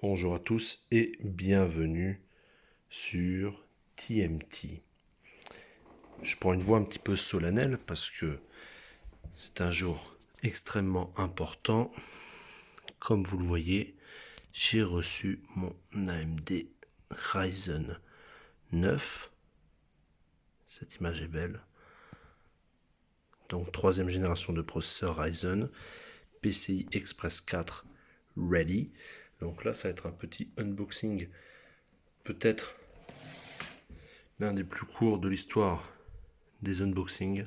Bonjour à tous et bienvenue sur TMT. Je prends une voix un petit peu solennelle parce que c'est un jour extrêmement important. Comme vous le voyez, j'ai reçu mon AMD Ryzen 9. Cette image est belle. Donc 3e génération de processeur Ryzen, PCI Express 4 ready. Donc là, ça va être un petit unboxing, peut-être l'un des plus courts de l'histoire des unboxings,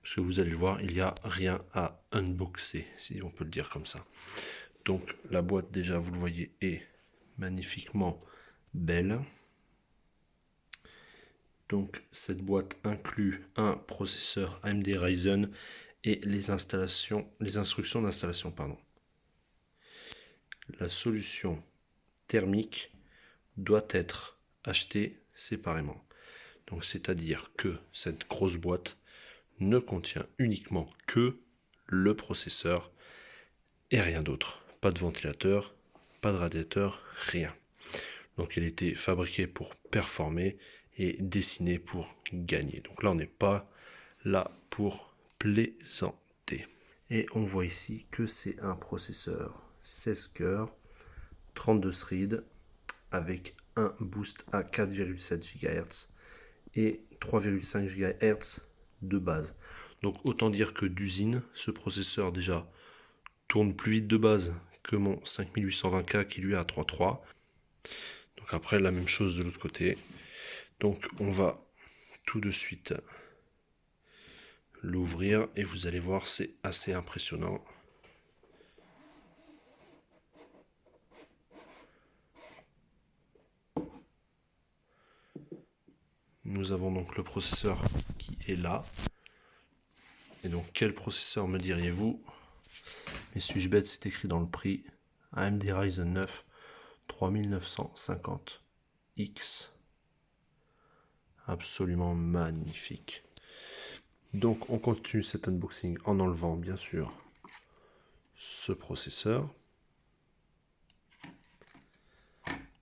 parce que vous allez le voir, il n'y a rien à unboxer, si on peut le dire comme ça. Donc la boîte, déjà, vous le voyez, est magnifiquement belle. Donc cette boîte inclut un processeur AMD Ryzen et les instructions d'installation, La solution thermique doit être achetée séparément. Donc c'est-à-dire que cette grosse boîte ne contient uniquement que le processeur et rien d'autre. Pas de ventilateur, pas de radiateur, rien. Donc elle était fabriquée pour performer et dessinée pour gagner. Donc là on n'est pas là pour plaisanter. Et on voit ici que c'est un processeur 16 cœurs, 32 threads avec un boost à 4,7 GHz et 3,5 GHz de base. Donc autant dire que d'usine, ce processeur déjà tourne plus vite de base que mon 5820K qui lui est à 3.3. Donc après la même chose de l'autre côté. Donc on va tout de suite l'ouvrir et vous allez voir, c'est assez impressionnant. Nous avons donc le processeur qui est là. Et donc quel processeur me diriez-vous? Mais suis-je bête, c'est écrit dans le prix. AMD Ryzen 9 3950X. Absolument magnifique. Donc on continue cet unboxing en enlevant bien sûr ce processeur.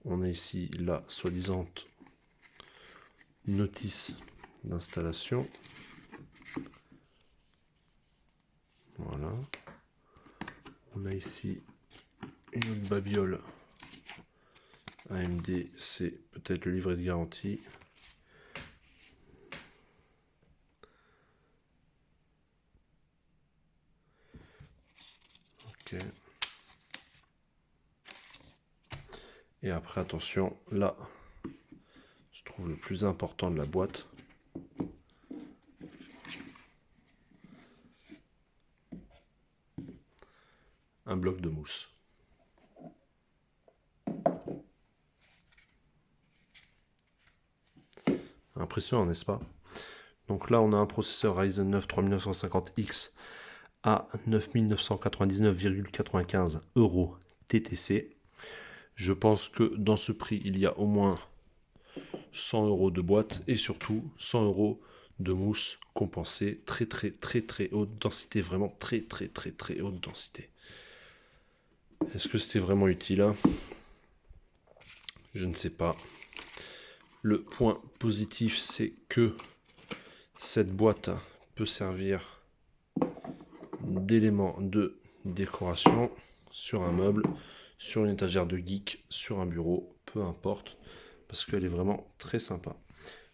On a ici la soi-disant notice d'installation. Voilà. On a ici une autre babiole AMD, c'est peut-être le livret de garantie. Ok. Et après, attention, là se trouve le plus important de la boîte. Un bloc de mousse. Impressionnant, n'est-ce pas? Donc là, on a un processeur Ryzen 9 3950X à 9999,95 € TTC. Je pense que dans ce prix, il y a au moins 100 € de boîte et surtout 100 € de mousse compensée, très haute densité, vraiment très haute densité. Est-ce que c'était vraiment utile, hein? Je ne sais pas. Le point positif, c'est que cette boîte peut servir d'élément de décoration sur un meuble, sur une étagère de geek, sur un bureau, peu importe, parce qu'elle est vraiment très sympa.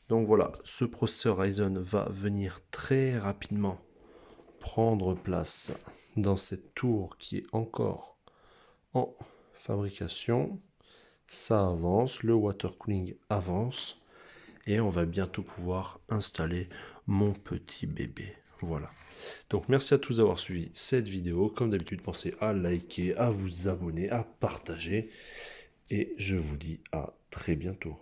Donc voilà, ce processeur Ryzen va venir très rapidement prendre place dans cette tour qui est encore en fabrication. Ça avance, le water cooling avance et on va bientôt pouvoir installer mon petit bébé. Voilà. Donc merci à tous d'avoir suivi cette vidéo. Comme d'habitude, pensez à liker, à vous abonner, à partager et je vous dis à très bientôt.